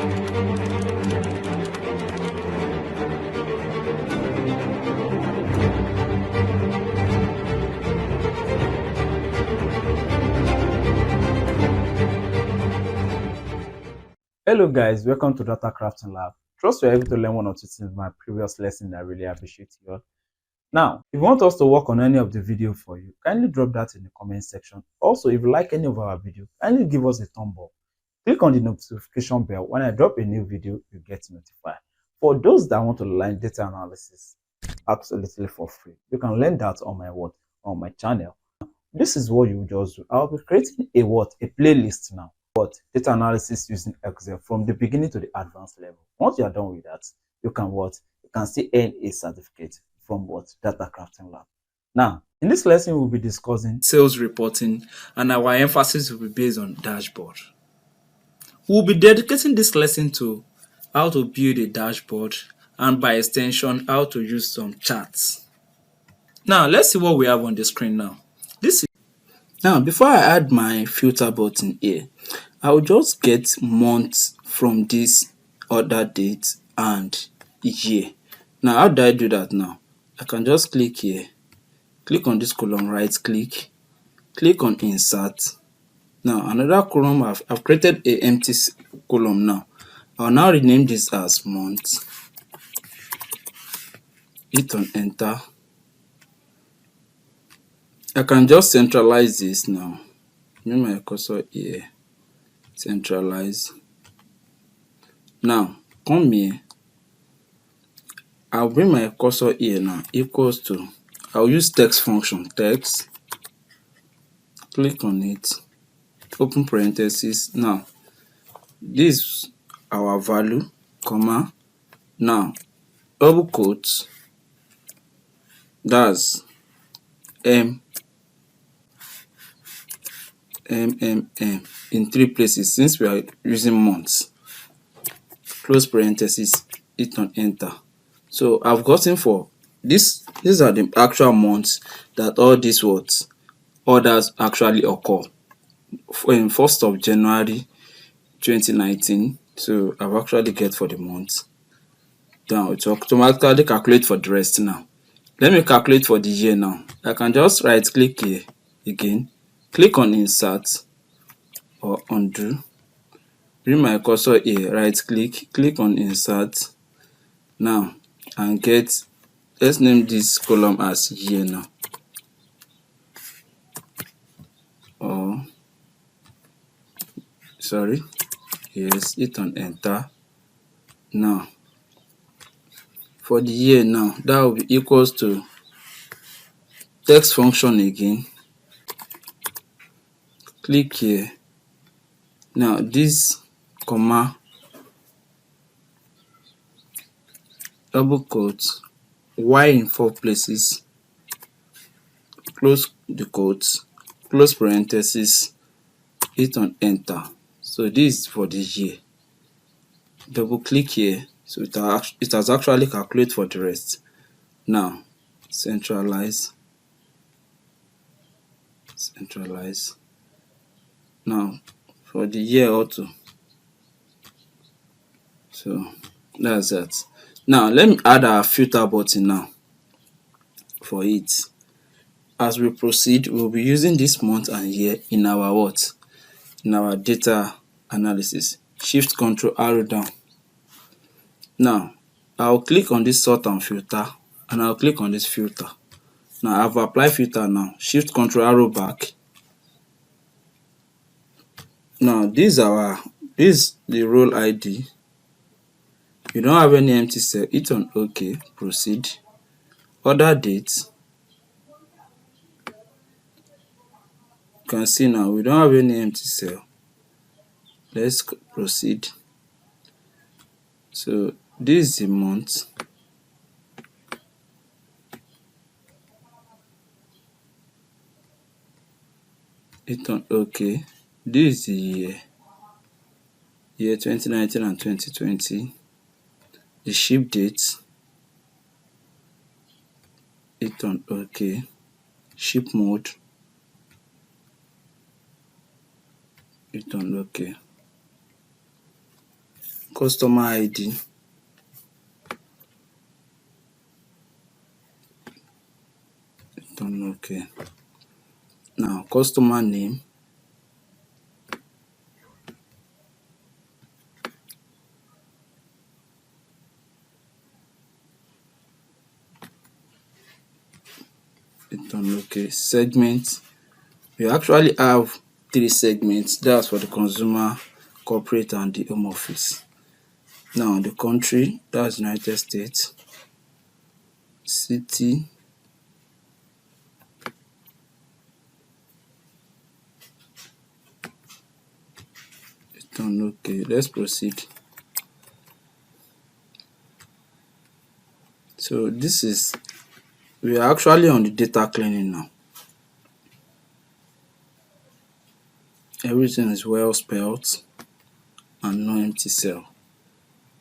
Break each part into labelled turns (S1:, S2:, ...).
S1: Hello guys, welcome to Data Crafting Lab. Trust you're able to learn one or two things in my previous lesson. I really appreciate you all. Now, if you want us to work on any of the video for you, kindly drop that in the comment section. Also, if you like any of our video, kindly give us a thumb up. Click on the notification bell. When I drop a new video, you get notified. For those that want to learn data analysis absolutely for free, you can learn that on my channel. This is what you just do. I'll be creating a playlist now. Data analysis using Excel from the beginning to the advanced level. Once you are done with that, you can still earn a certificate from Data Crafting Lab. Now, in this lesson, we'll be discussing
S2: sales reporting, and our emphasis will be based on dashboard. We'll be dedicating this lesson to how to build a dashboard and by extension, how to use some charts. Now, let's see what we have on the screen now. Now, before I add my filter button here, I will just get months from this order date and year. Now, how do I do that now? I can just click here, click on this column, right click on insert. Now, another column, I've created a empty column now. I'll now rename this as month. Hit on enter. I can just centralize this now. Move my cursor here, centralize. Now, come here. I'll bring my cursor here now, equals to, I'll use text function, text, click on it, open parenthesis. Now, this is our value, comma. Now, double quotes, that's M in 3 places since we are using months. Close parenthesis, hit on enter. So I've gotten for this, these are the actual months that all these orders actually occur. In 1st of January 2019. So I've actually get for the month. Now it will automatically calculate for the rest now. Let me calculate for the year now. I can just right click here again, click on insert or undo. Bring my cursor here, right click on insert now and get, let's name this column as year now. Or sorry, yes, hit on enter. Now for the year now, that will be equals to text function again. Click here. Now this comma, double quotes, Y in 4 places, close the quotes, close parenthesis, hit on enter. So this is for the year. Double click here. So it has actually calculated for the rest. Now centralize. Now for the year also. So that's that. Now let me add our filter button now for it. As we proceed, we'll be using this month and year in our in our data analysis. Shift Control arrow down. Now I'll click on this sort and filter, and I'll click on this filter. Now I've applied filter now. Shift Control arrow back. Now this is the role ID. You don't have any empty cell, hit on OK, proceed. Order date. You can see now we don't have any empty cell. Let's proceed. So this is the month. Hit on OK. This is the year 2019 and 2020. The ship date. Hit on OK. Ship mode. Hit on OK. customer ID, done. Okay. Now customer name, done. Okay. Segment, we actually have 3 segments. That's for the consumer, corporate and the home office. Now the country, that's United States. City, done. Okay, let's proceed. So this is, we are actually on the data cleaning now. Everything is well spelled and no empty cell.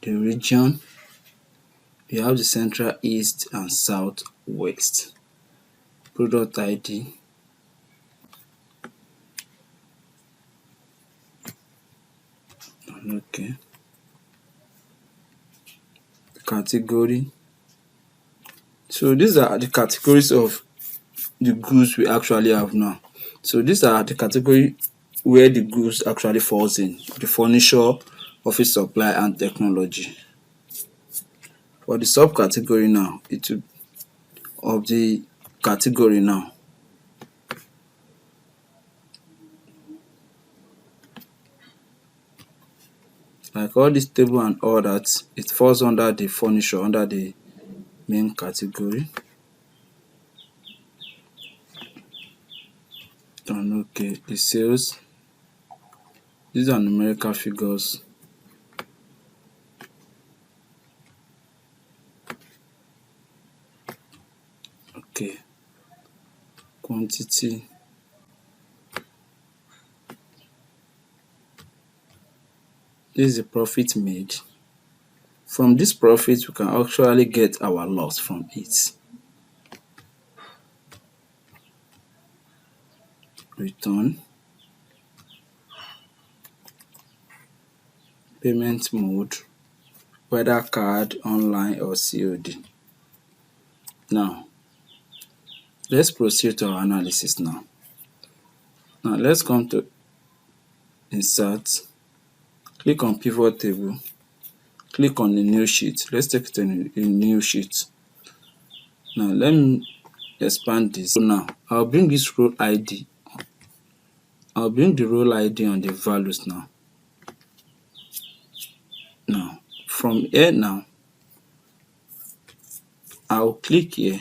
S2: The region, we have the central, east and south west. Product ID, okay. Category, so these are the categories of the goods we actually have now. So these are the category where the goods actually falls in: the furniture, office supply and technology. For the subcategory now, it will, of the category now, like all this table and all that, it falls under the furniture, under the main category. And okay, the sales, these are numerical figures. Okay, quantity, this is the profit made. From this profit, we can actually get our loss from it. Return, payment mode, whether card, online or COD. Now, let's proceed to our analysis now. Now, let's come to insert, click on pivot table, click on the new sheet. Let's take it to a new sheet. Now, let me expand this. So now, I'll bring this row ID. I'll bring the row ID on the values now. Now, from here now, I'll click here,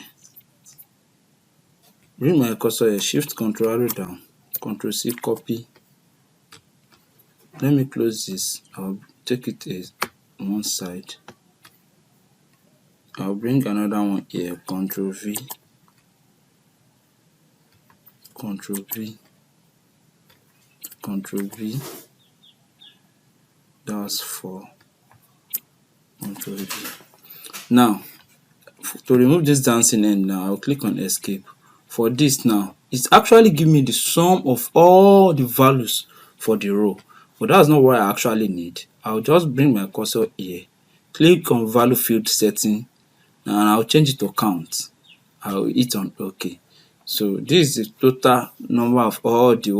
S2: bring my cursor here, shift control arrow down, control C, copy. Let me close this. I'll take it as one side. I'll bring another one here, control V, control V, control V. That's 4. Control V. Now, to remove this dancing end now, I'll click on escape. For this now, it's actually giving me the sum of all the values for the row, but that's not what I actually need. I'll just bring my cursor here, click on value field setting, and I'll change it to count. I'll hit on OK. So this is the total number of all the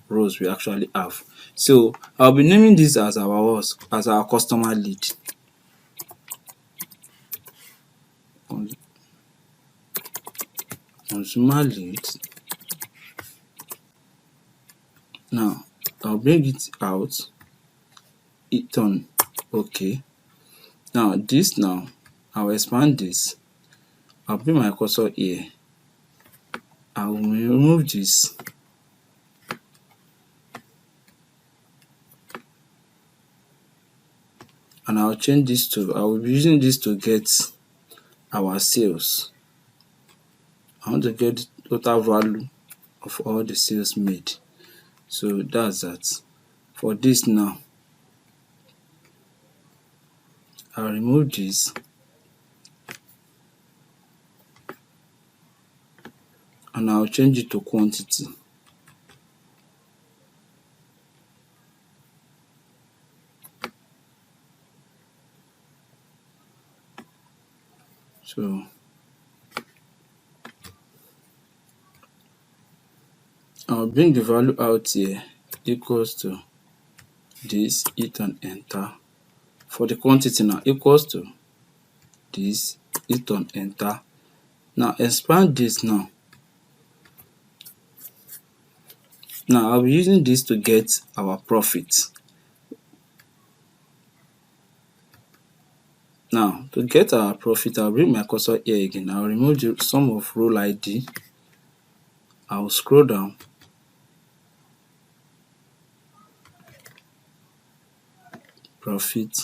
S2: rows we actually have. So I'll be naming this as our customer lead. Consumer lead. Now I'll bring it out, hit on OK. Now this now, I'll expand this. I'll bring my cursor here. I will remove this. And I'll change this to, I will be using this to get our sales. I want to get the total value of all the sales made. So that's that. For this now, I'll remove this. And I'll change it to quantity. So I'll bring the value out here equals to this, hit and enter. For the quantity now equals to this, hit and enter. Now expand this now. Now I'll be using this to get our profit. Now to get our profit, I'll bring my cursor here again. I'll remove the sum of role ID. I'll scroll down. Profit.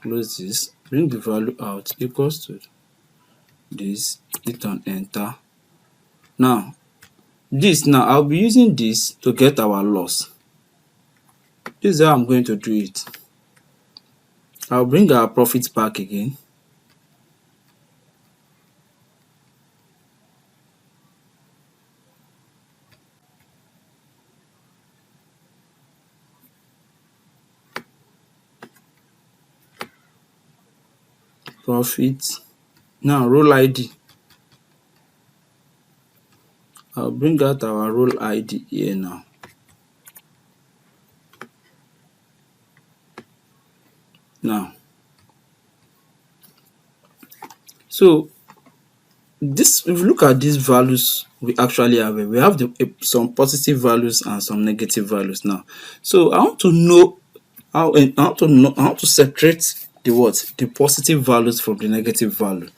S2: Close this. Bring the value out equals to this, hit and enter. Now I'll be using this to get our loss. This is how I'm going to do it. I'll bring our profit back again. Profit. Now role ID. I'll bring out our role ID here now. So this, if you look at these values we actually have, we have some positive values and some negative values now. So I want to know how to separate the positive values from the negative value.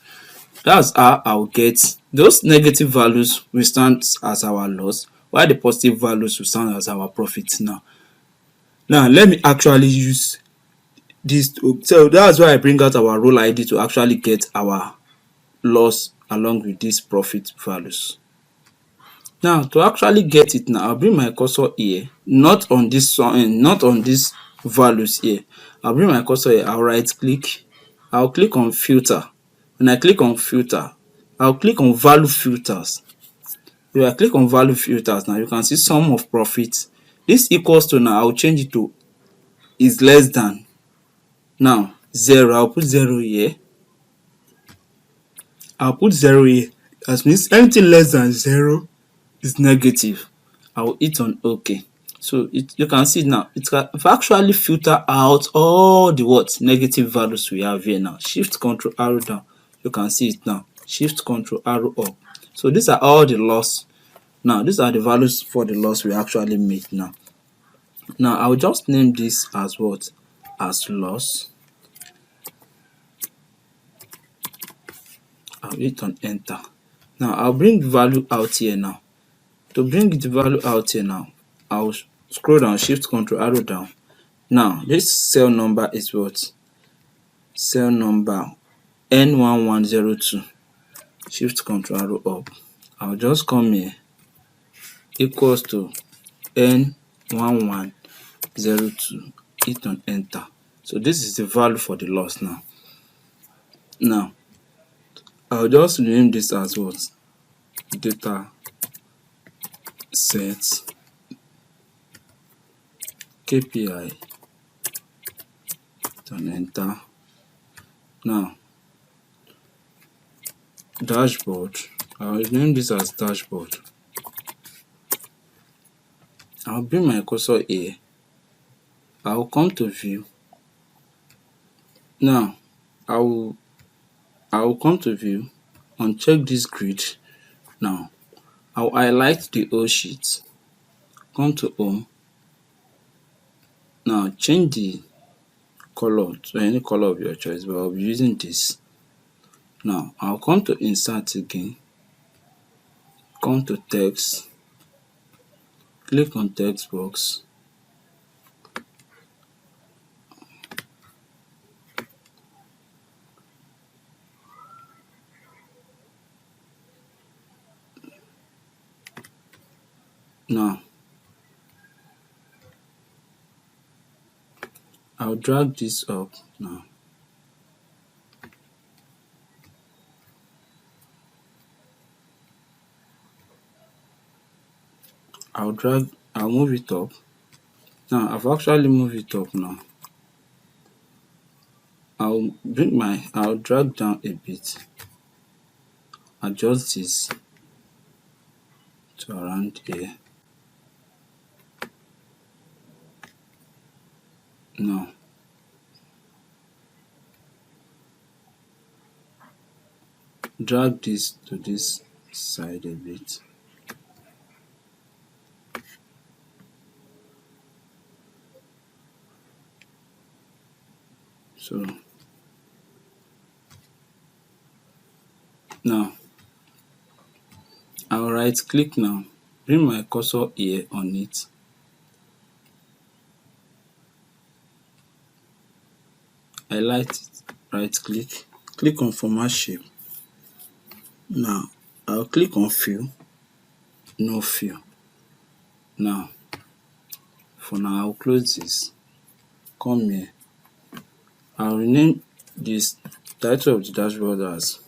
S2: That's how I'll get those negative values will stand as our loss, while the positive values will stand as our profit. Now let me actually use this so that's why I bring out our role ID to actually get our loss along with these profit values. Now to actually get it now, I'll bring my cursor here, not on this one, not on these values here. I'll bring my cursor here, I'll right click, I'll click on filter. When I click on filter, I'll click on value filters. If I click on value filters now, you can see sum of profit. This equals to, now I'll change it to is less than. Now 0, I'll put 0 here. I'll put 0 here. That means anything less than 0 is negative. I will hit on OK. So you can see now it can actually filter out all the negative values we have here now. Shift Control arrow down. You can see it now. Shift Control arrow up. So these are all the loss. Now these are the values for the loss we actually made now. Now I'll just name this as what? As loss. I'll hit on enter. Now I'll bring the value out here now. To bring the value out here now, I'll scroll down, shift control arrow down. Now this cell number is what? Cell number N1102. Shift control arrow up. I'll just come here, equals to N1102. Hit on enter. So this is the value for the loss now. Now I'll just rename this as what? Data set KPI. Hit on enter. Now dashboard. I'll name this as dashboard. I'll bring my cursor here. I'll come to view. Now I will come to view, uncheck this grid. Now I'll highlight the whole sheet, come to home. Now change the color to any color of your choice, but I'll be using this. Now I'll come to insert again, come to text, click on text box. Now I'll drag this up now. I'll move it up. Now I've actually moved it up now. I'll drag down a bit, adjust this to around here. Now drag this to this side a bit. So now I'll right click now, bring my cursor here on it. Highlight it, right click on format shape. Now I'll click on fill, no fill. Now for now I'll close this, come here, I'll rename this title of the dashboard as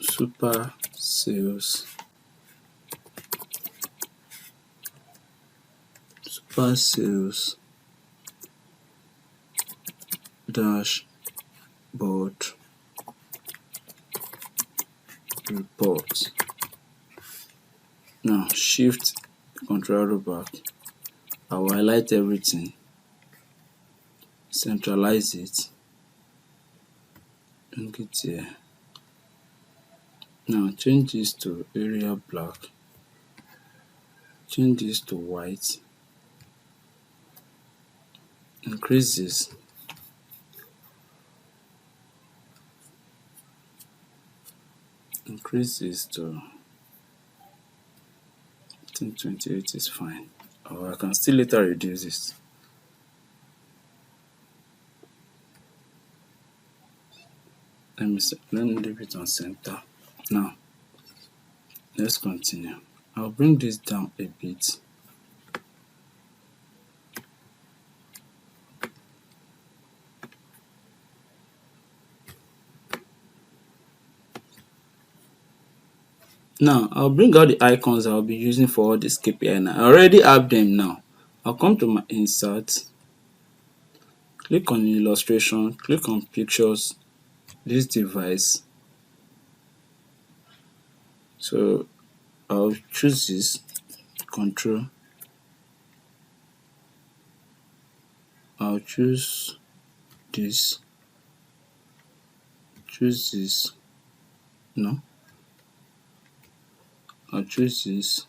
S2: super sales dashboard report. Now shift control arrow back, I will highlight everything, centralize it, bring it here. Now change this to area black, change this to white, increase this, to I think 28 is fine, or I can still later reduce this. Let me leave it on center. Now let's continue. I'll bring this down a bit. Now I'll bring out the icons I'll be using for all this KPI now. I already have them now. I'll come to my insert, click on illustration, click on pictures, this device. So I'll choose this, control, I'll choose this, no, I'll choose this,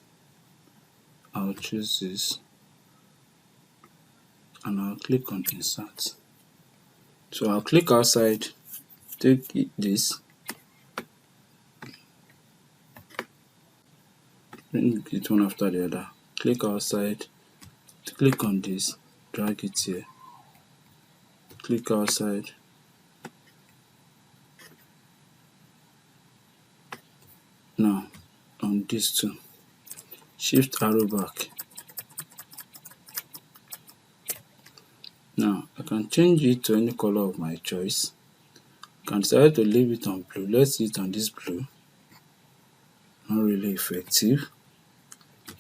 S2: and I'll click on insert. So I'll click outside, take this, bring it one after the other, click outside, click on this, drag it here, click outside, now on this two, shift arrow back. Now I can change it to any color of my choice. I can decide to leave it on blue. Let's see it on this blue, not really effective.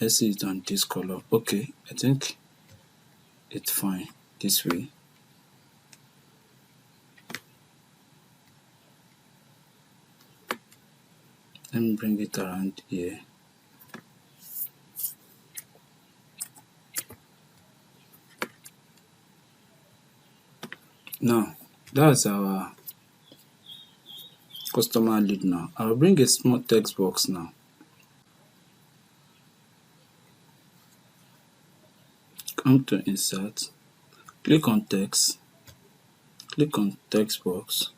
S2: Let's see it on this color. Okay, I think it's fine this way. Let me bring it around here. Now that's our customer lead. Now I'll bring a small text box now. Come to insert, click on text, click on text box.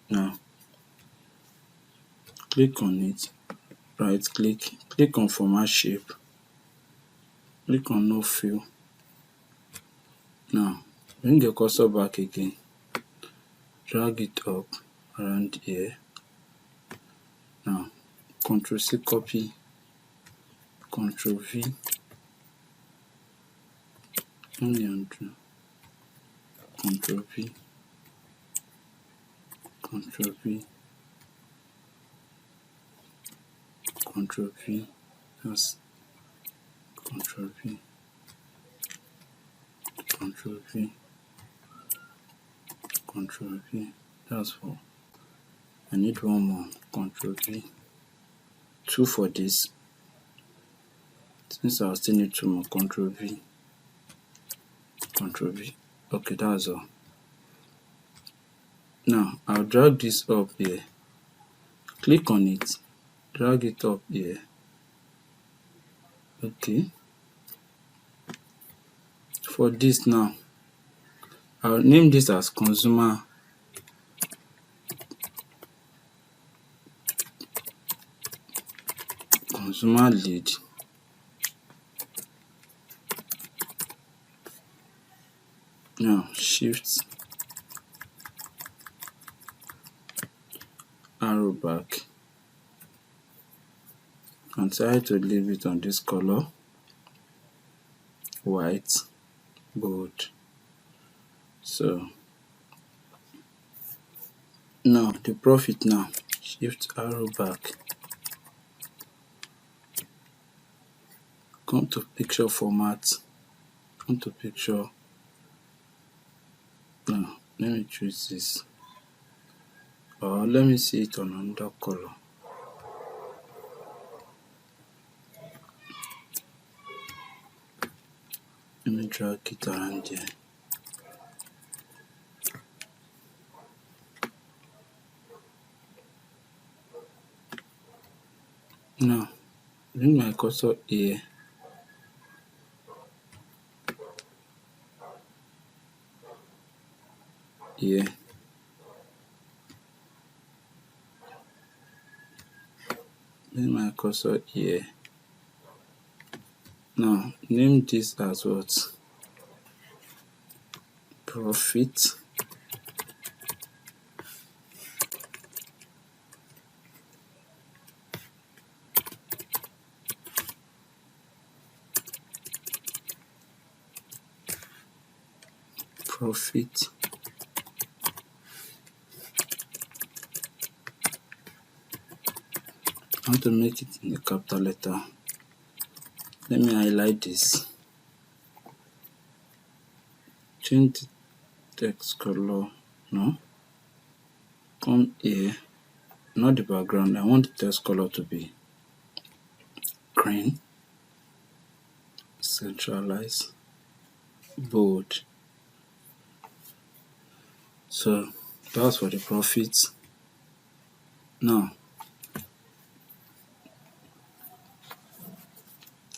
S2: Now click on it, right click on format shape, click on no fill. Now bring your cursor back again, drag it up around here. Now Ctrl C copy, Ctrl V, only undo, Ctrl V, Ctrl V, Ctrl V, Control V, Control V, Control V. That's 4. I need one more. Control V. 2 for this. Since I still need 2 more, Control V, Control V. Okay, that's all. Now I'll drag this up here. Click on it, drag it up here. Okay. For this now, I'll name this as consumer lead. Now shift arrow back and try to leave it on this color, white, bold. So now the profit, now shift arrow back, come to picture format, come to picture. Now let me choose this, or let me see it on another color. Let me drag it around here. Now bring my cursor here. Here. Bring my cursor here. Now name this as what? Profit. Profit. I want to make it in a capital letter. Let me highlight this. Change the text color. No. Come here. Not the background. I want the text color to be green. Centralize. Bold. So that's for the profit. Now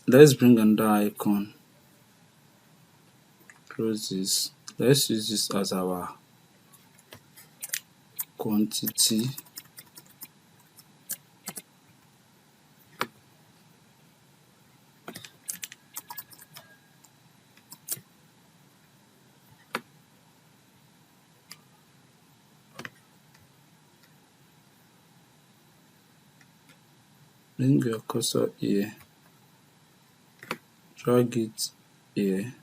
S2: let's bring another icon. Close this. Let's use this as our quantity. Bring your cursor here. Drag it here.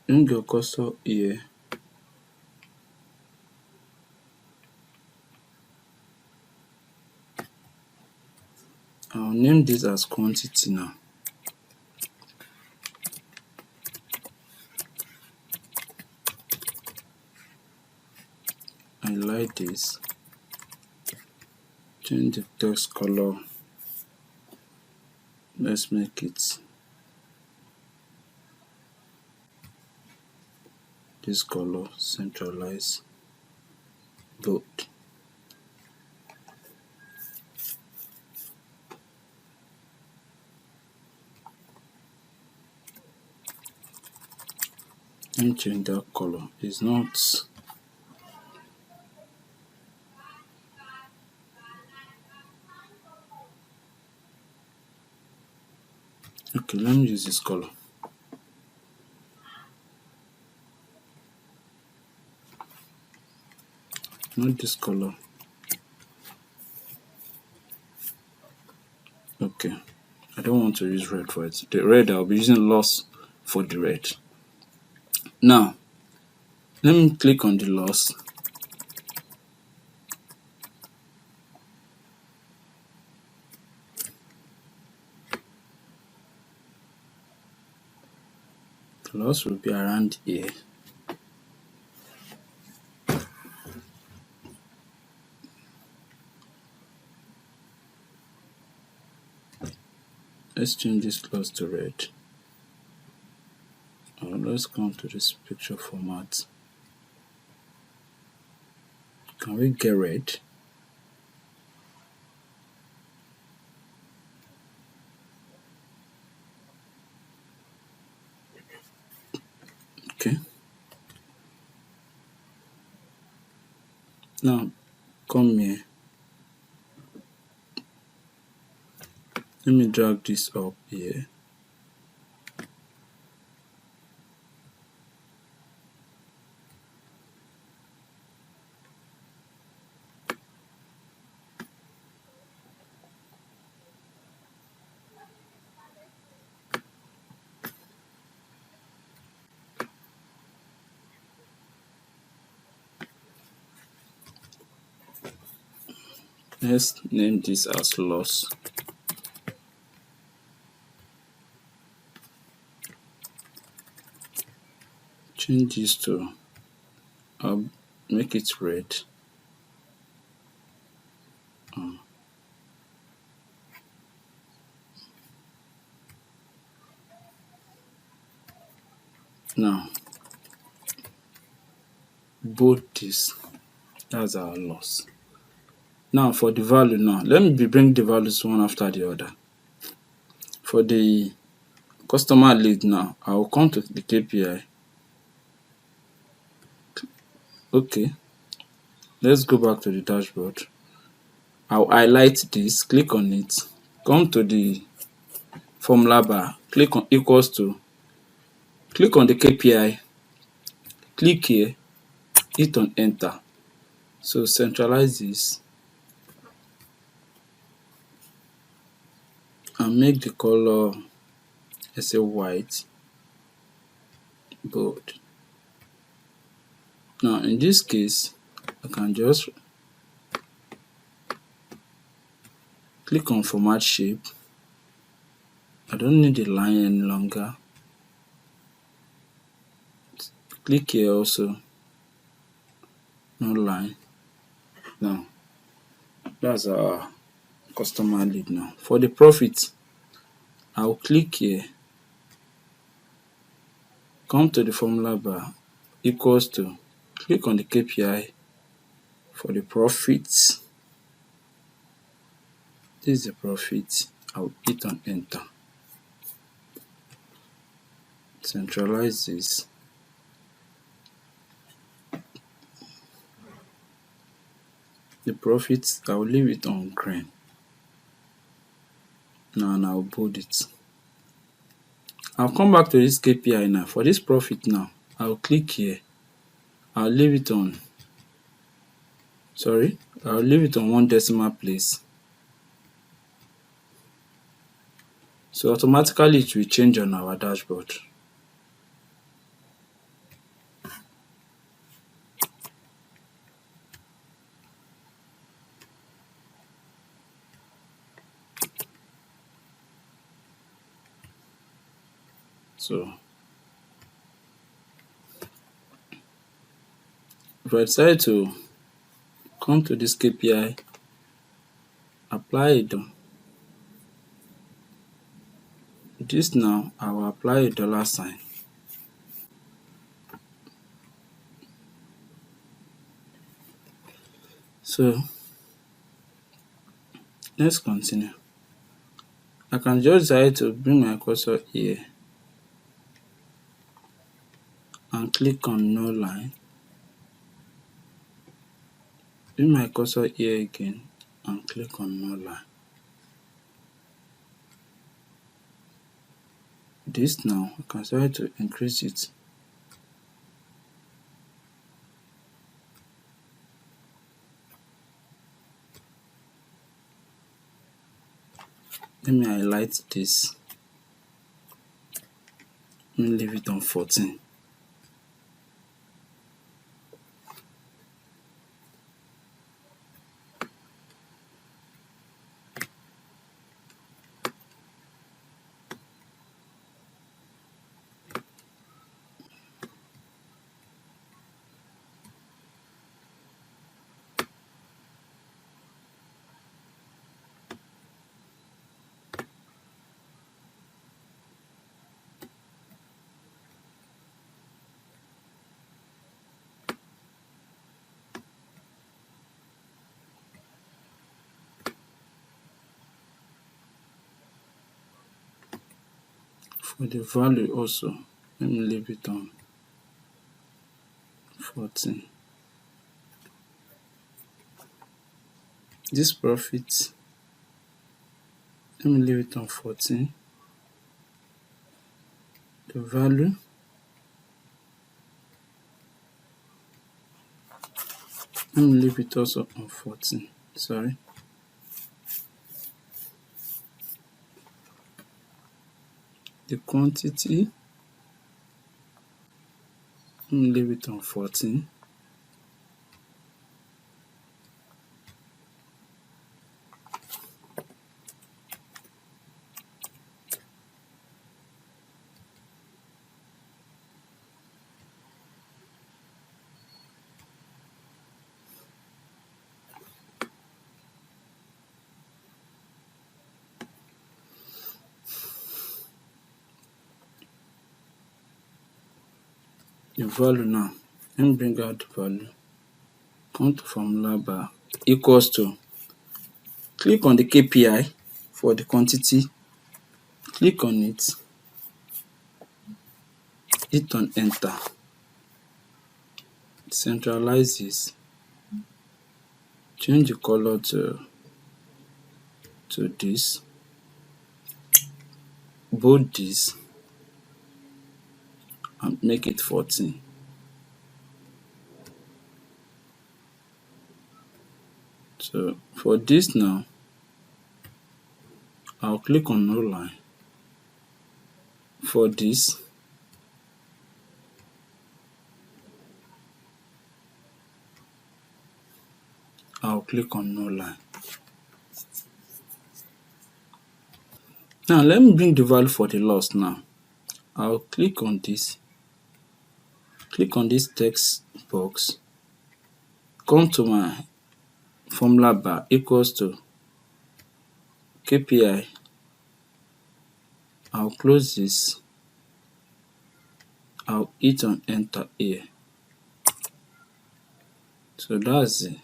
S2: Bring your cursor here. I'll name this as quantity now. Highlight this. Change the text color. Let's make it this color, centralize, bold. And change that color. It's not okay. Let me use this color. Not this color. Okay, I don't want to use red for it. The red, I'll be using loss for the red. Now let me click on the loss. The loss will be around here. Let's change this loss to red. Let's come to this picture format. Can we get red? Okay. Now come here. Let me drag this up here. Let's name this as loss. Change this to, I'll make it red. Now bold this. That's our loss. Now for the value now, let me bring the values one after the other. For the customer lead now, I will come to the KPI. Okay, let's go back to the dashboard. I'll highlight this, click on it, come to the formula bar, click on equals to, click on the KPI, click here, hit on enter. So centralize this and make the color, let's say white, bold. Now in this case, I can just click on format shape. I don't need the line any longer. Click here also, no line. Now that's our customer lead. Now for the profit, I'll click here, come to the formula bar, equals to, click on the KPI. For the profit, this is the profit. I'll hit on enter. Centralize this. The profit, I'll leave it on green. Now and I'll bold it. I'll come back to this KPI now. For this profit now, I'll click here. I'll leave it on, I'll leave it on 1 decimal place. So automatically it will change on our dashboard. So if I decide to come to this KPI, apply it on this now, I will apply a $sign. So let's continue. I can just decide to bring my cursor here and click on no line. Bring my cursor here again and click on no line. This now, I can try to increase it. Let me highlight this. Let me leave it on 14. For the value also, let me leave it on 14. This profit, let me leave it on 14. The value, let me leave it also on 14. Sorry. The quantity, let me leave it on 14. The value now, let me bring out the value. Come to formula bar, equals to, click on the KPI for the quantity, click on it, hit on enter, centralize this, change the color to this, bold this, and make it 14. So for this now, I'll click on no line. For this, I'll click on no line. Now let me bring the value for the loss now. I'll click on this text box, come to my formula bar, equals to KPI. I'll close this, I'll hit on enter here. So that's it.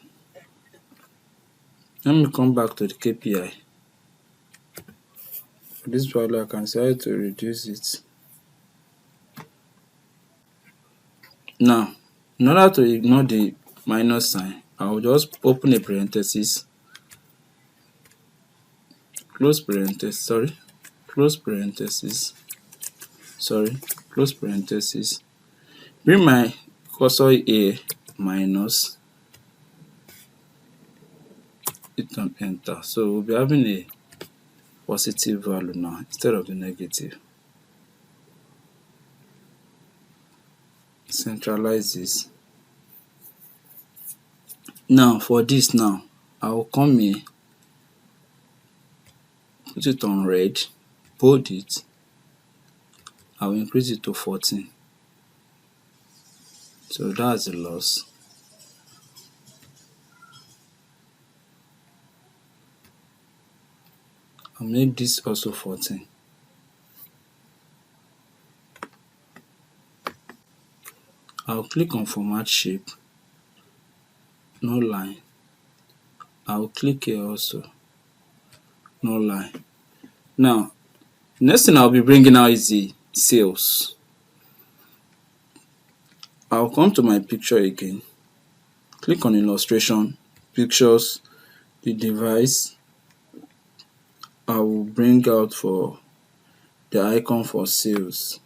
S2: Let me come back to the KPI. For this value, I can decide to reduce it. Now, in order to ignore the minus sign, I'll just open a parenthesis, close parenthesis, close parenthesis, bring my cursor here, minus, hit on enter. So we'll be having a positive value now instead of the negative. Centralize this. Now for this now, I will come here, put it on red, bold it, I will increase it to 14. So that's the loss. I'll make this also 14. I'll click on format shape, no line. I'll click here also, no line. Now, next thing I'll be bringing out is the sales. I'll come to my picture again, click on illustration, pictures, the device. I will bring out for the icon for sales.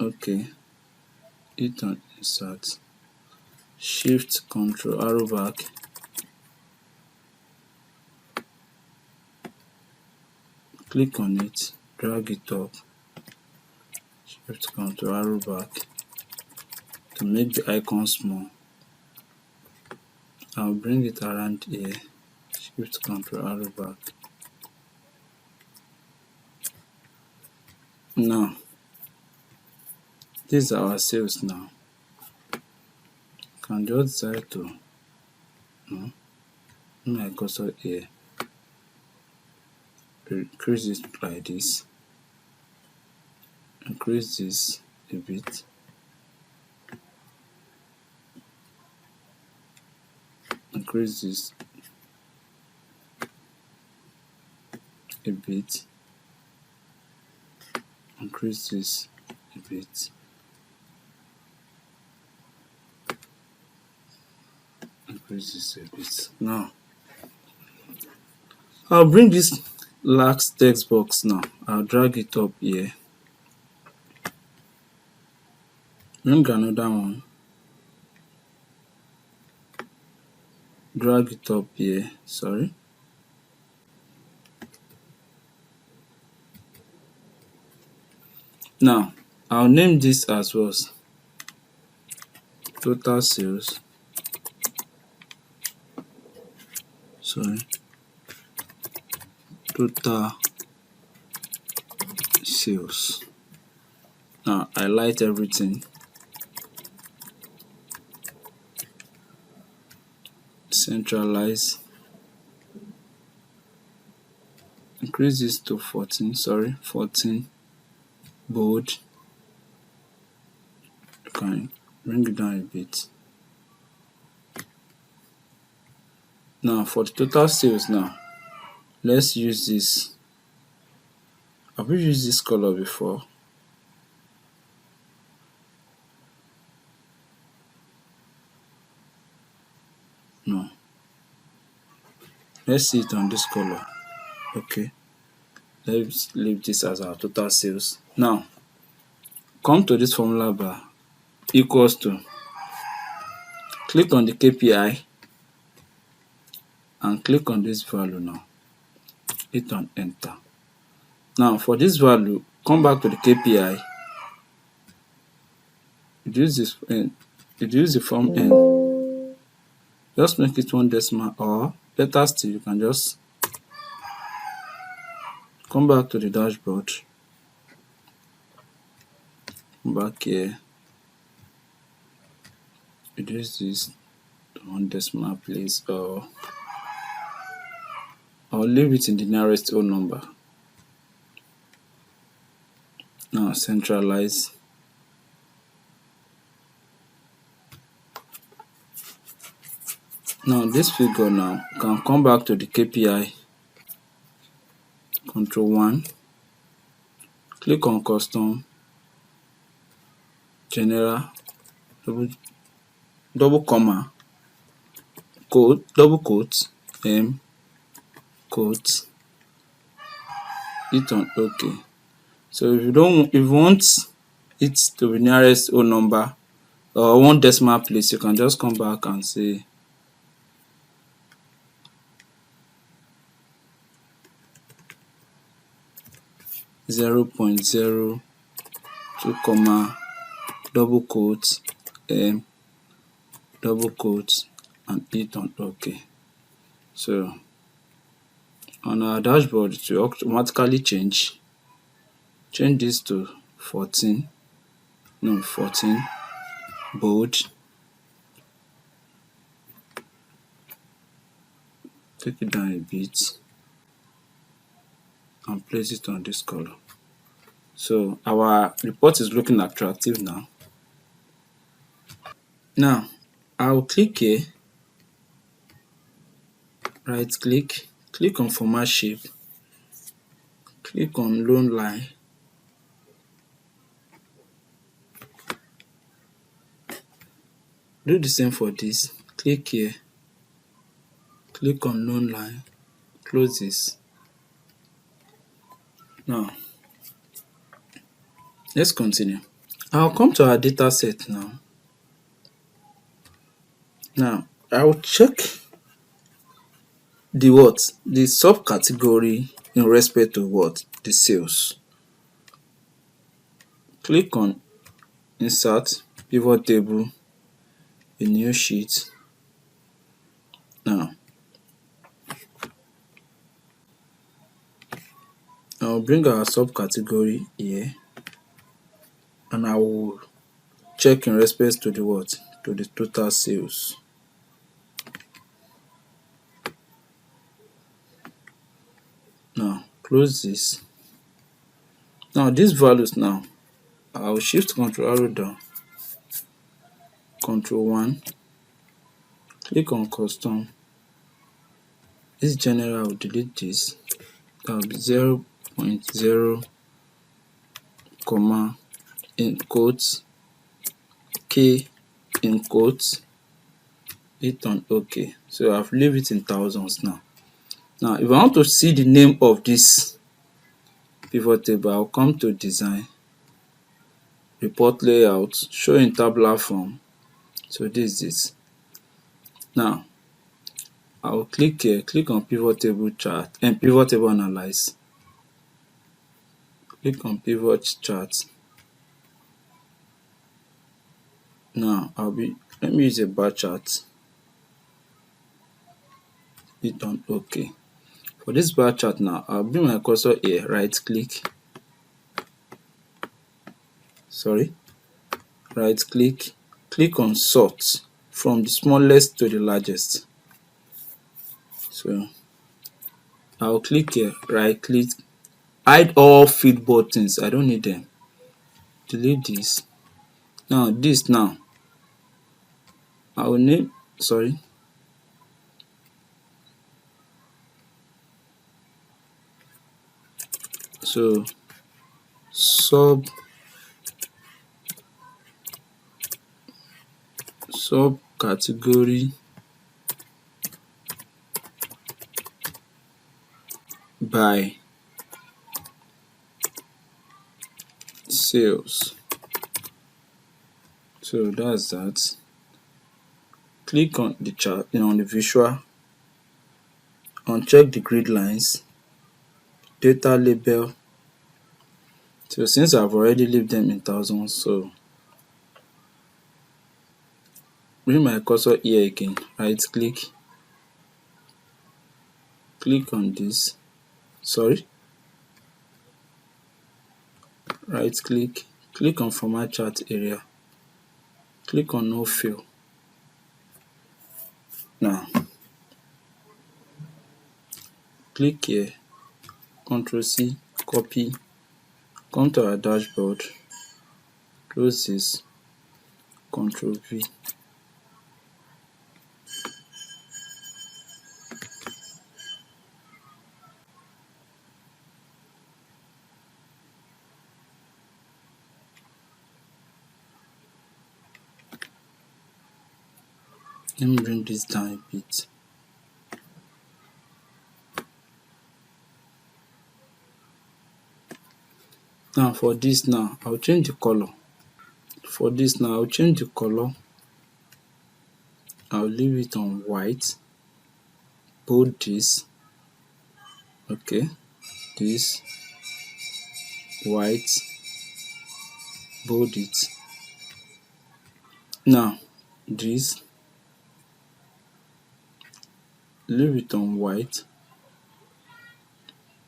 S2: Okay, hit on insert, shift control arrow back, click on it, drag it up, shift control arrow back to make the icon small. I'll bring it around here, shift control arrow back. Now these are our sales now. Can just decide to my cursor here, increase it like this, increase this a bit, increase this a bit, increase this a bit, increase this a bit. Now I'll bring this last text box now. I'll drag it up here. Bring another one. Drag it up here. Sorry. Now I'll name this as well. Total sales. Sorry. Total sales. Now highlight everything. Centralize. Increase this to 14. Sorry, 14. Bold. You can bring it down a bit. Now for the total sales now, let's use this. Have we used this color before? No. Let's see it on this color. Okay. Let's leave this as our total sales. Now, come to this formula bar, equals to, click on the KPI and click on this value now. Hit on enter. Now for this value, come back to the KPI, reduce the form end, just make it 1 decimal, or better still, you can just come back to the dashboard, come back here, reduce this to 1 decimal place, or leave it in the nearest whole number. Now centralize. Now this figure now can come back to the KPI, Control 1, click on custom, general, double comma, quote, double quote, quote, hit on OK. So if you want it to be nearest whole number or 1 decimal place, you can just come back and say 0.02 comma, double quote, double quote, and hit on OK. So on our dashboard, it will automatically change this to 14, bold, take it down a bit and place it on this color. So our report is looking attractive now. Now I'll click here, right click, click on format shape, click on loan line, do the same for this, click here, click on loan line, close this. Now let's continue. I'll come to our data set now. Now I'll check the subcategory in respect to the sales. Click on insert, pivot table, a new sheet. Now I'll bring our subcategory here and I will check in respect to the total sales. Now close this. Now these values now, I'll shift Control arrow down, Control 1, click on custom, This general, I will delete this. That will be 0.0 comma in quotes k in quotes, hit on OK. So I've leave it in thousands now. Now if I want to see the name of this pivot table, I'll come to design, report layout, show in tabular form. So this is it. Now I will click here, click on pivot table chart and pivot table analyze. Click on pivot chart. Now let me use a bar chart. Hit on OK. For this bar chart now, I'll bring my cursor here, right click, click on sort from the smallest to the largest. So I'll click here, right click, hide all feed buttons, I don't need them. Delete this. Now this now, I will name, so subcategory by sales. So that's that. Click on the chart, on the visual, uncheck the grid lines, data label. So since I've already left them in thousands, so bring my cursor here again, right click, click on this, right click, click on format chart area, click on no fill. Now click here, Ctrl C, copy, come to our dashboard, close this, Ctrl V. Let me bring this down a bit. Now for this now, I'll change the color. For this now, I'll change the color. I'll leave it on white. Bold this. Okay. This. White. Bold it. Now, this. Leave it on white.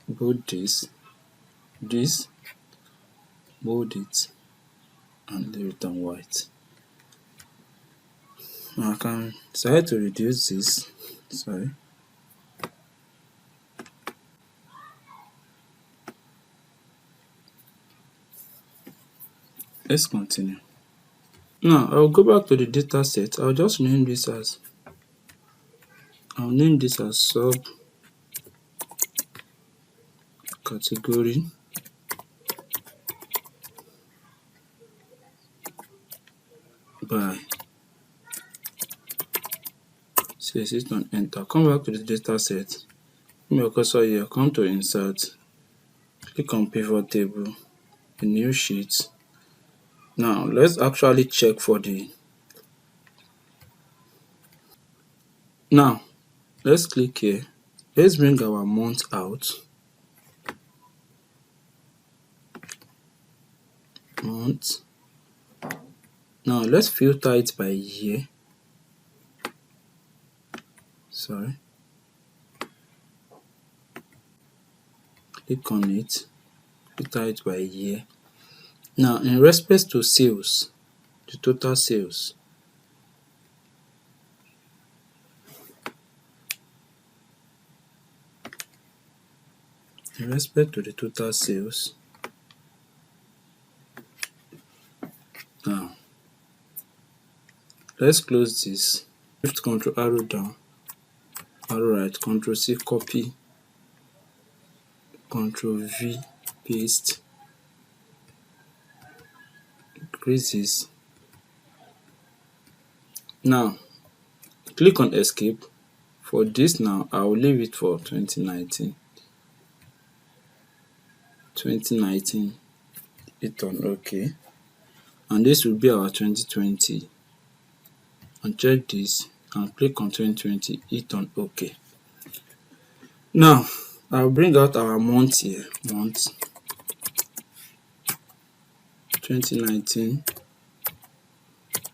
S2: Bold this. This. Bold it. And leave it on white. Now I can decide to reduce this. Let's continue. Now I'll go back to the data set. I'll just name this as sub category by sales. Hit on enter. Come back to the data set. Put your cursor here, come to insert, click on pivot table, a new sheet. Now let's actually check for now let's click here. Let's bring our month out. Month. Now let's filter it by year. Click on it, filter it by year. Now in respect to sales, the total sales, let's close this. Shift Ctrl arrow down, arrow Alright, Ctrl C, copy, Ctrl V, paste, increase this. Now click on escape. For this now, I will leave it for 2019. Hit on OK. And this will be our 2020. And check this and click on 2020, hit on OK. Now I'll bring out our month here, month 2019,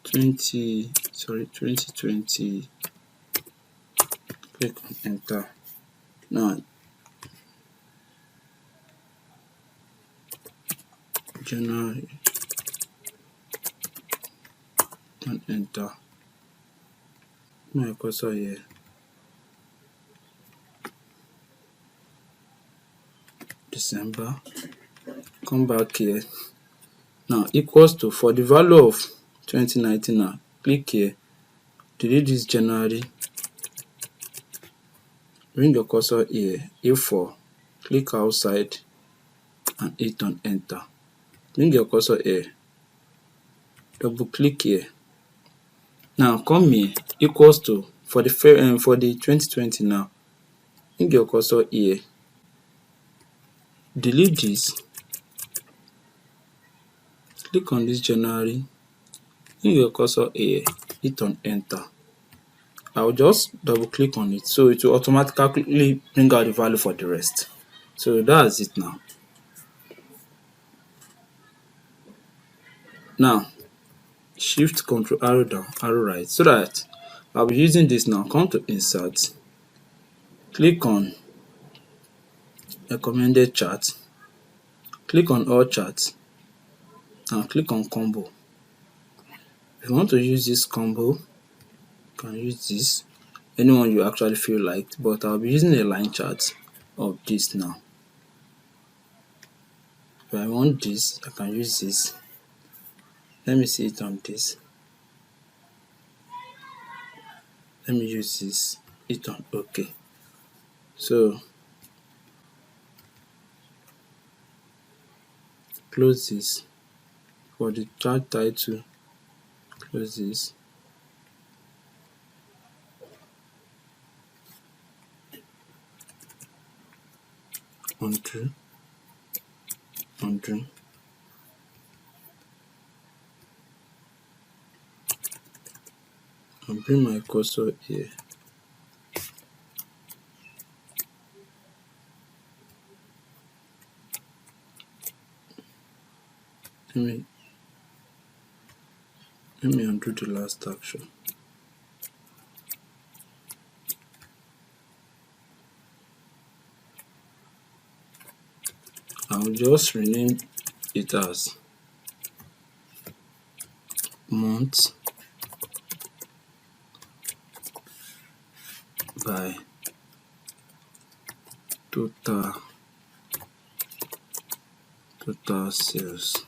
S2: 2020. Click on enter. Now January and enter. My cursor here. December. Come back here. Now equals to, for the value of 2019 now, click here, delete this January, bring your cursor here, A4, click outside and hit on enter. Bring your cursor here, double click here. Now come here, equals to, for the 2020 now, bring your cursor here, delete this, click on this January, bring your cursor here, hit on enter. I'll just double click on it, so it will automatically bring out the value for the rest. So that's it now. Now shift Ctrl arrow down, arrow right, so that I'll be using this now. Come to insert, click on recommended chart, click on all charts and click on combo. If you want to use this combo, you can use this, anyone you actually feel like, but I'll be using a line chart of this now. If I want this, I can use this. Let me see it on this. Let me use this, hit on OK. So close this. For the chart title, close this. Undo. I'll bring my cursor here. Let me undo the last action. I'll just rename it as month by total sales.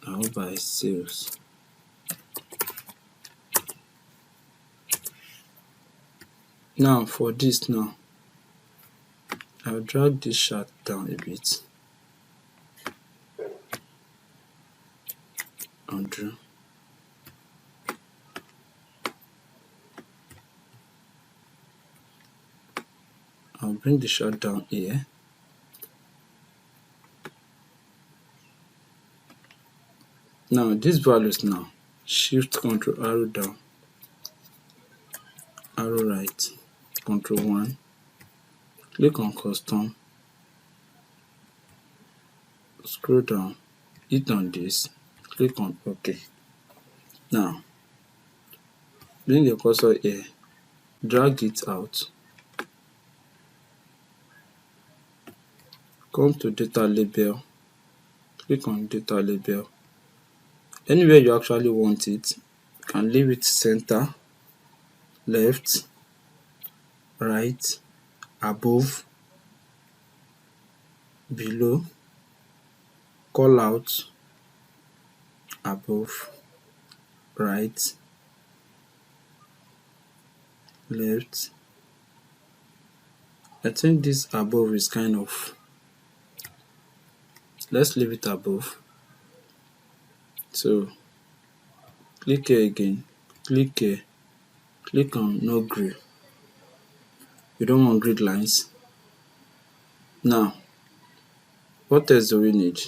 S2: Now by sales. Now for this now, I'll drag this chart down a bit. Undo. I'll bring the chart down here. Now these values now, shift Ctrl arrow down, arrow right, Ctrl 1, click on custom, scroll down, hit on this, click on OK. Now bring your cursor here, drag it out, come to data label, click on data label. Anywhere you actually want it, you can leave it center, left, right, above, below, call out, above, right, left. I think this above is kind of, let's leave it above. So click here again, click here, click on no grid. We don't want grid lines. Now, what else do we need?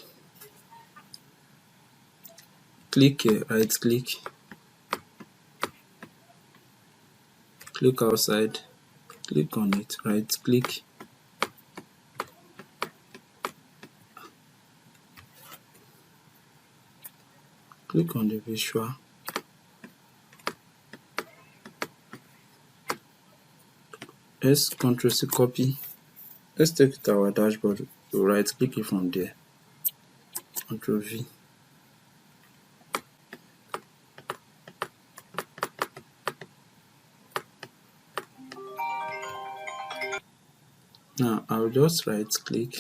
S2: Click here, right click, click outside, click on it, right click, click on the visual, let's Ctrl C copy, let's take it to our dashboard, right click it from there, Ctrl V. Now I'll just right click,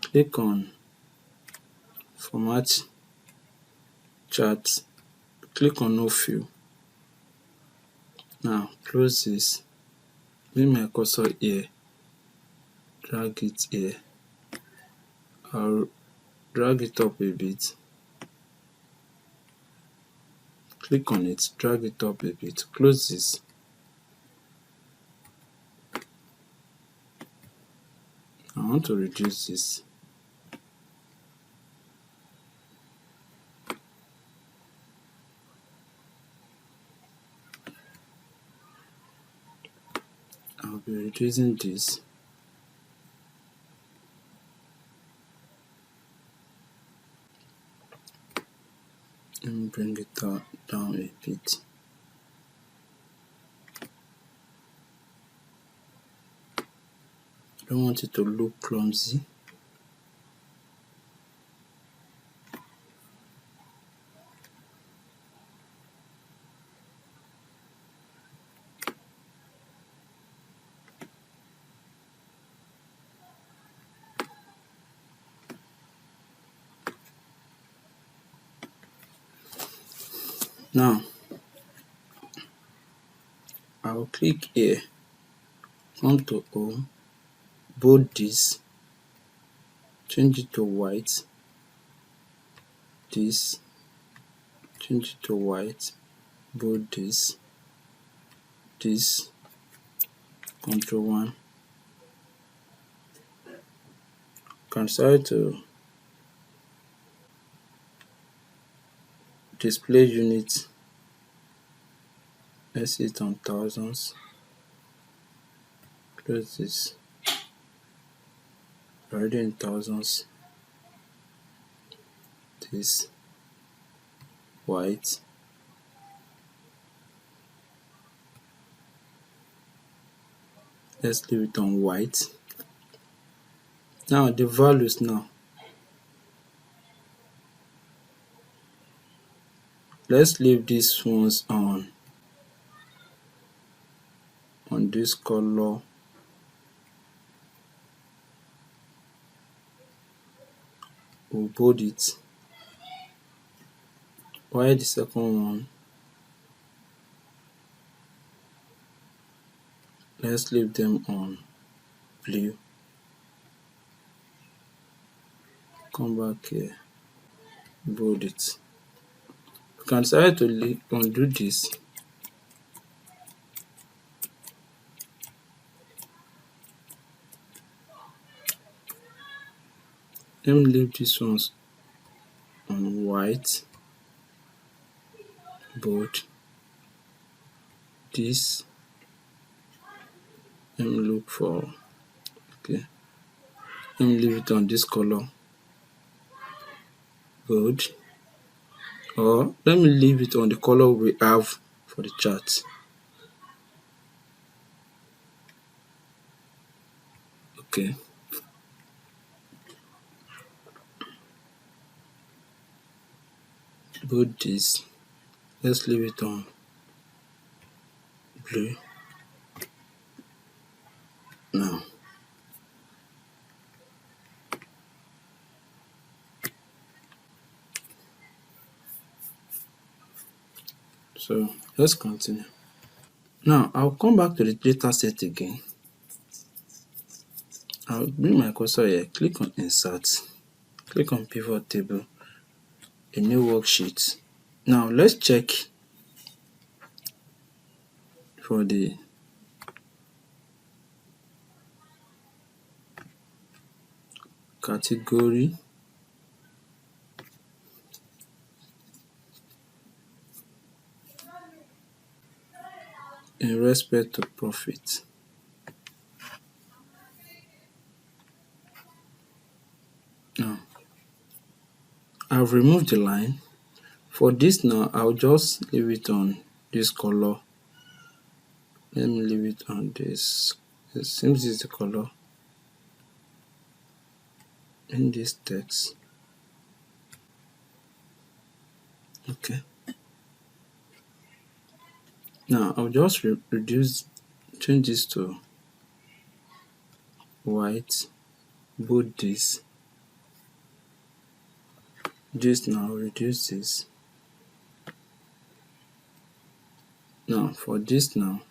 S2: click on format chart, click on no fill. Now close this, bring my cursor here, drag it here, I'll drag it up a bit, click on it, drag it up a bit, close this. I want to reduce this. I'll be reducing this. Let me bring it down a bit. I don't want it to look clumsy. Now, I'll click here, come to home, bold this, change it to white, this, change it to white, bold this, Ctrl 1. Can start to display units. Let's see it on thousands. Close this. Already in thousands. This white. Let's leave it on white. Now the values now. Let's leave these ones on this color. We'll bold it. While the second one, let's leave them on blue. Come back here, bold it. You can decide to undo this. Let me leave these ones on white, bold. This, let me look for, okay. Let me leave it on this color, bold. Or let me leave it on the color we have for the chart. Okay. Bold this. Let's leave it on blue. Now, So let's continue. Now I'll come back to the data set again. I'll bring my cursor here, click on insert, click on pivot table, a new worksheet. Now let's check for the category in respect to profit. Now I've removed the line. For this now, I'll just leave it on this color. Let me leave it on this. It seems this is the color in this text. Okay. Now I'll just change this to white, bold this. This now, reduce this. Now for this now,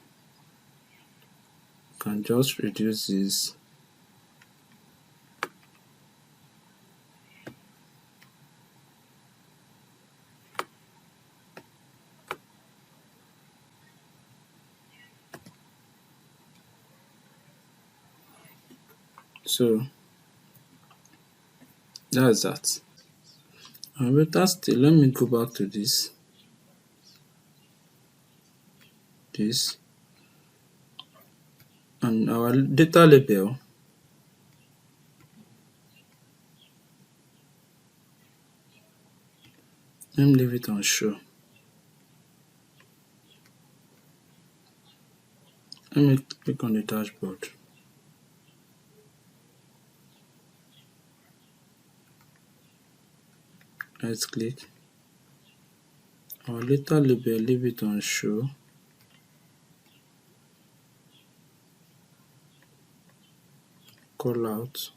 S2: you can just reduce this. So that's that. Better still, let me go back to this. And our data label. Let me leave it on show. Let me click on the dashboard. Right click. Our data label, leave it on show. Call out.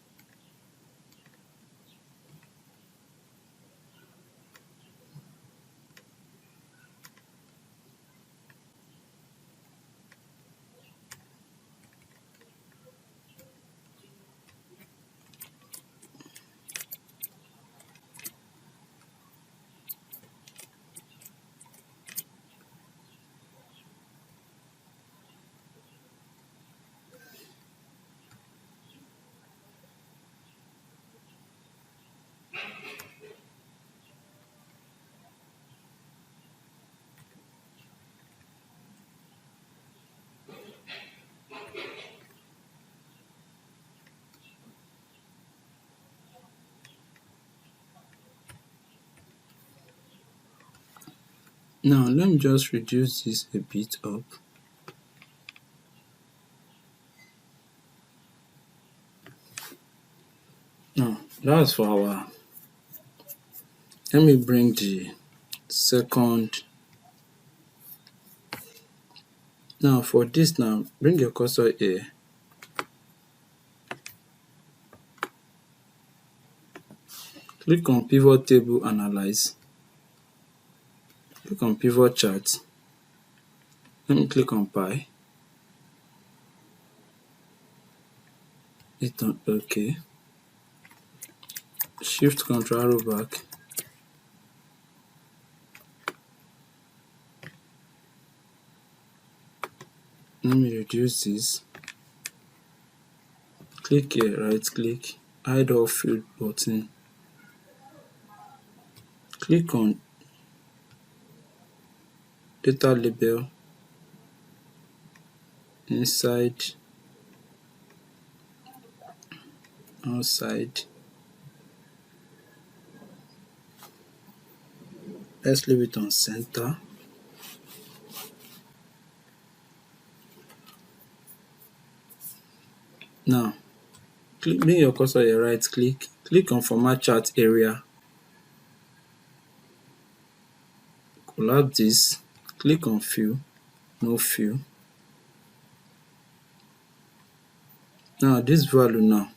S2: Now let me just reduce this a bit up. Now that's for our. Let me bring the second. Now for this now, bring your cursor here. Click on pivot table, analyze. Click on pivot chart. Let me click on pi. Hit on OK. Shift Ctrl arrow back. Let me reduce this. Click here, right click, hide all field button. Click on data label, inside, outside. Let's leave it on center. Now, bring your cursor here, right click, click on format chart area. Collapse this, click on fill, no fill. Now this value now.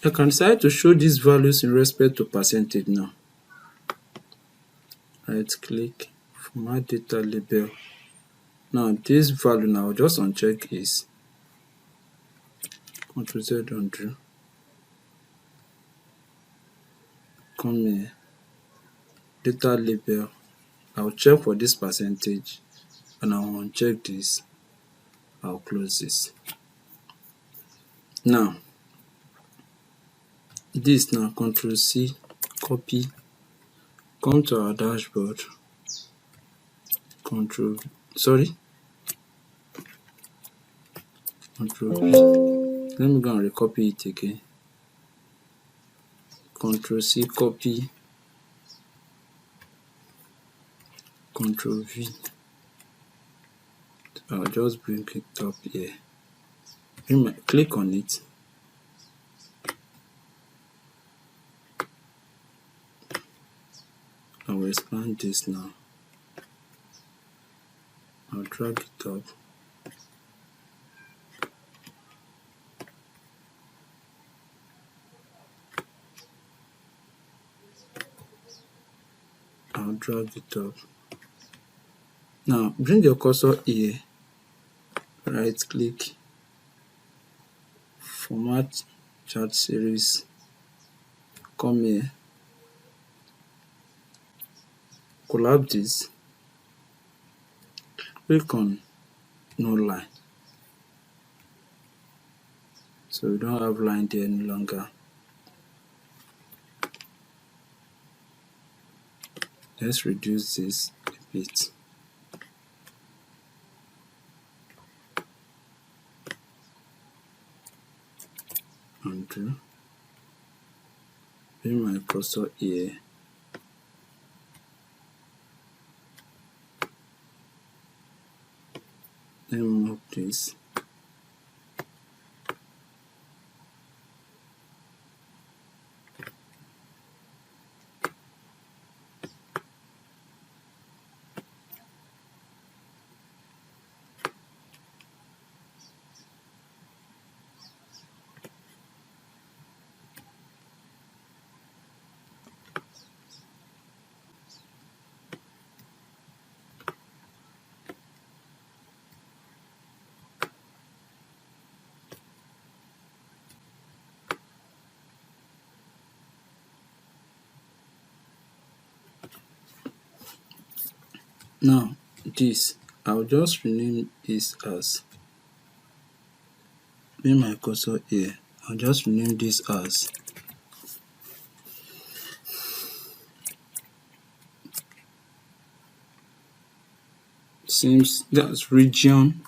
S2: I can decide to show these values in respect to percentage now. right click, format data label. Now this value now just uncheck is Ctrl Z undo, come here, data label, I'll check for this percentage and I'll uncheck this, I'll close this. Now this now Ctrl C, copy, come to our dashboard, Ctrl V. Let me go and recopy it again. Ctrl C, copy, Ctrl V. I'll just bring it up here. Click on it. I will expand this now. I'll drag it up. I'll drag it up. Now bring your cursor here, right click, format chart series, come here, collapse this, click on no line. So we don't have line there any longer. Let's reduce this a bit. Undo. Bring my cursor here. Then move this. Now this, I'll just rename this as, bring my cursor here, I'll just rename this as seems that's region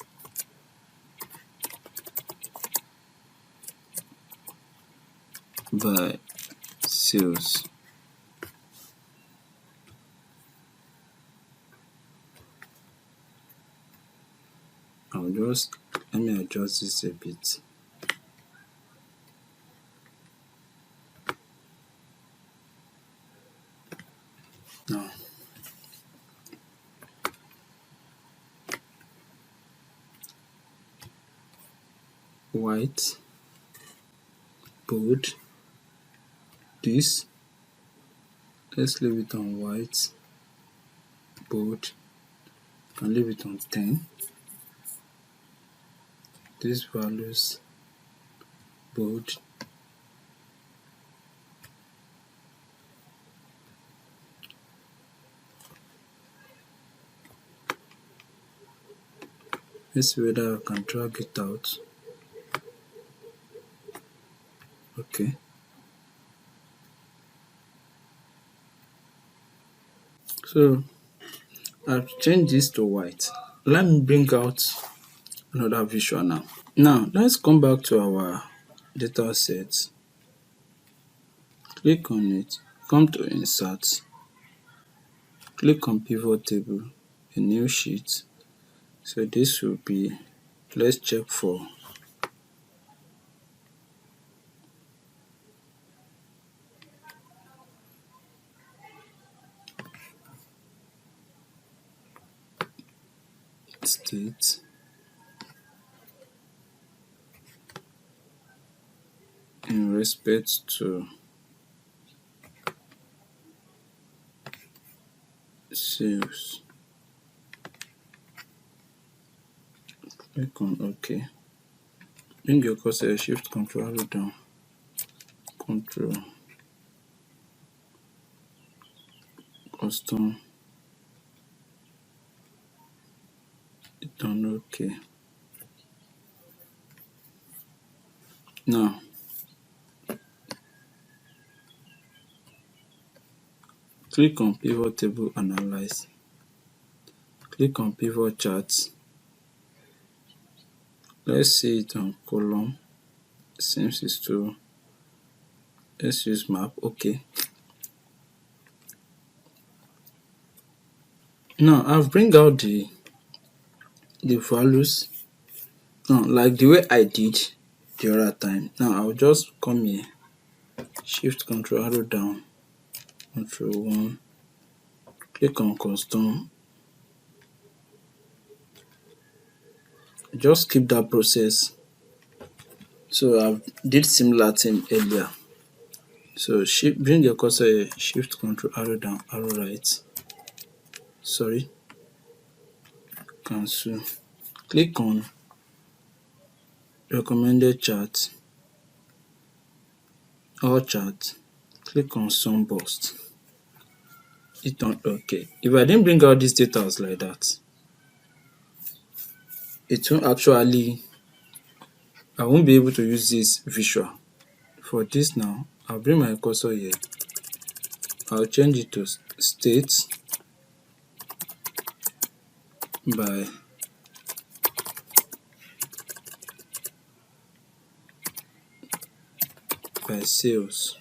S2: by sales. Let me adjust this a bit. Now white, bold, this, let's leave it on white, bold, and leave it on 10. These values, bold, let's see whether I can drag it out. Okay. So I've changed this to white. Let me bring out another visual now. Now let's come back to our data set. Click on it, come to insert, click on pivot table, a new sheet. So this will be, let's check for state, in respect to sales. Click on OK. Bring your cursor, shift control arrow down, control custom, hit on OK. Now click on pivot table, analyze, click on pivot charts. Let's see it on column, seems is too. Let's use map. OK. Now I've bring out the values now, like the way I did the other time. Now I'll just come here, shift control arrow down, control 1, click on custom. Just keep that process. So I did similar thing earlier. So bring your cursor here, shift control arrow down, arrow right. Sorry. Cancel. Click on recommended chart, all chart. Click on sunburst. Hit on OK. If I didn't bring out these data like that, it won't actually, I won't be able to use this visual. For this now, I'll bring my cursor here. I'll change it to state by sales.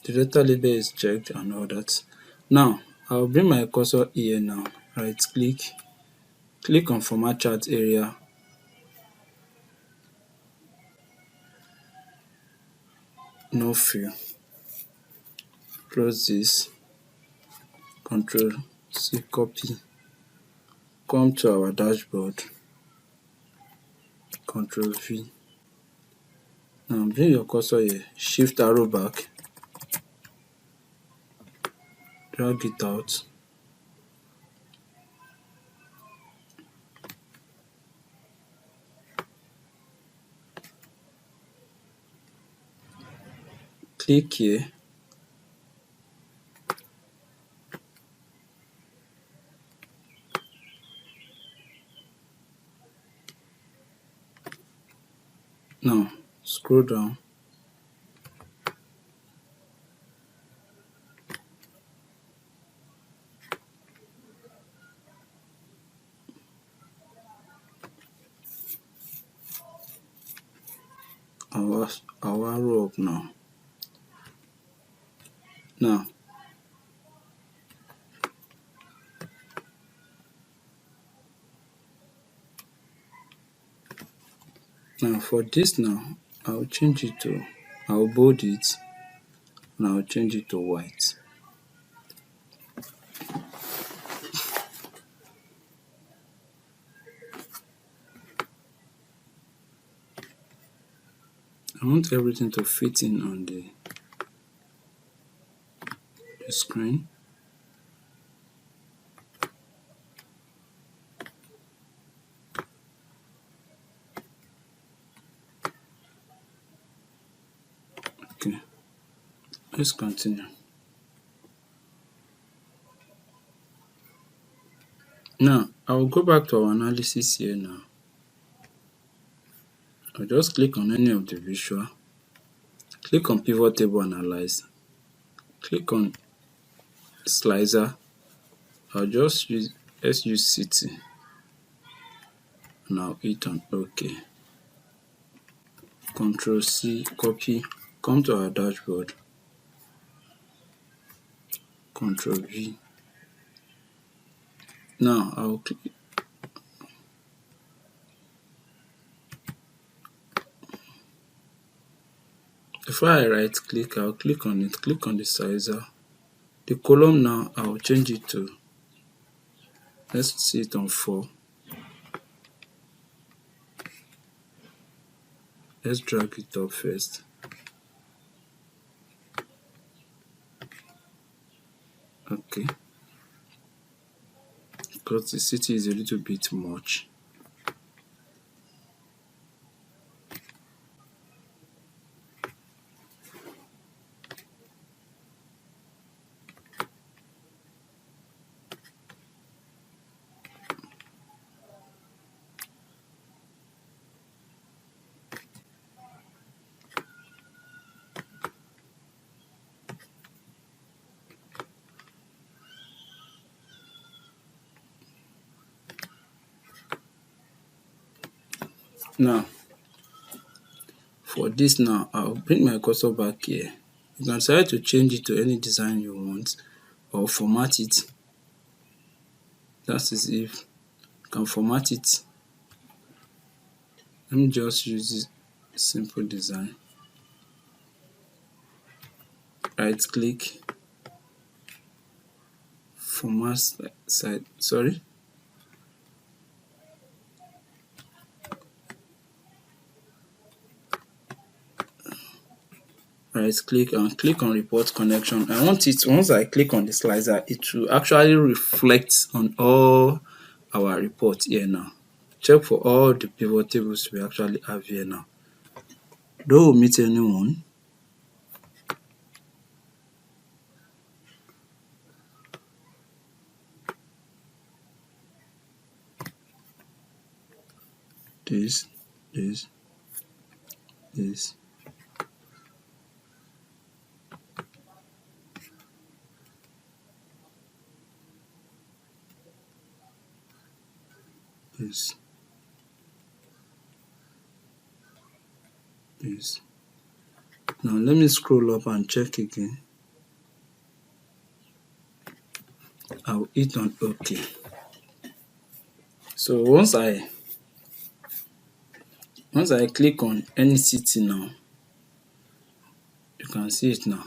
S2: The data label is checked and all that. Now I'll bring my cursor here now, right click, click on format chart area, no fill, close this, control C, copy, come to our dashboard, control V. Now bring your cursor here, shift arrow back, drag it out, click here, now scroll down, our arrow up now. Now for this now, I'll change it to, I'll bold it and I'll change it to white. I want everything to fit in on the screen. Okay, let's continue. Now I'll go back to our analysis here now. I'll just click on any of the visual, click on pivot table, analyze, click on slicer. I'll just use, let's use city, and I'll hit on OK. Control C, copy, come to our dashboard, Control V. Now I'll click, before I right click, I'll click on it, click on the sizer. The column now, I'll change it to, let's see it on 4. Let's drag it up first. Okay, because the city is a little bit much. Now, for this now, I'll bring my cursor back here. You can decide to change it to any design you want or format it. That is if you can format it. Let me just use this simple design. Right click, format side, sorry. Right click and click on report connection. I want it, once I click on the slicer, it will actually reflect on all our report here now. Check for all the pivot tables we actually have here now. Don't omit anyone. This, this, this. This. This. Now let me scroll up and check again. I'll hit on OK. So once I click on any city now, you can see it now.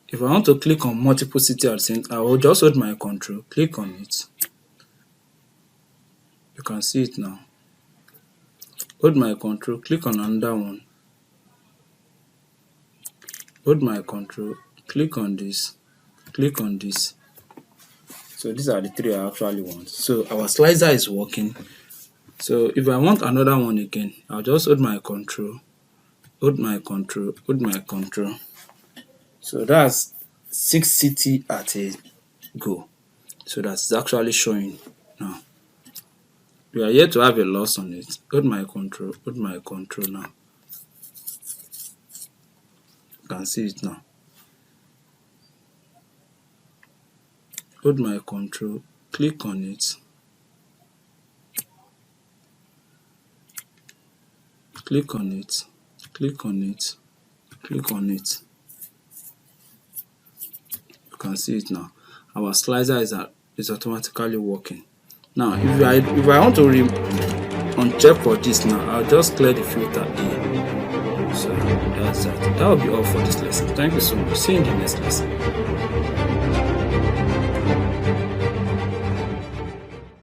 S2: If I want to click on multiple cities at the same time, I will just hold my control, click on it. You can see it now. Hold my control, click on another one. Hold my control, click on this, click on this. So these are the three I actually want. So our slicer is working. So if I want another one again, I'll just hold my control, hold my control, hold my control. So that's 6 cities at a go. So that's actually showing now. We are yet to have a loss on it. Hold my control now. You can see it now. Hold my control, click on it. Click on it, click on it, click on it. You can see it now. Our slicer is automatically working. Now, if I want to uncheck for this now, I'll just clear the filter here. So that's that. That will be all for this lesson. Thank you so much. See you in the next lesson.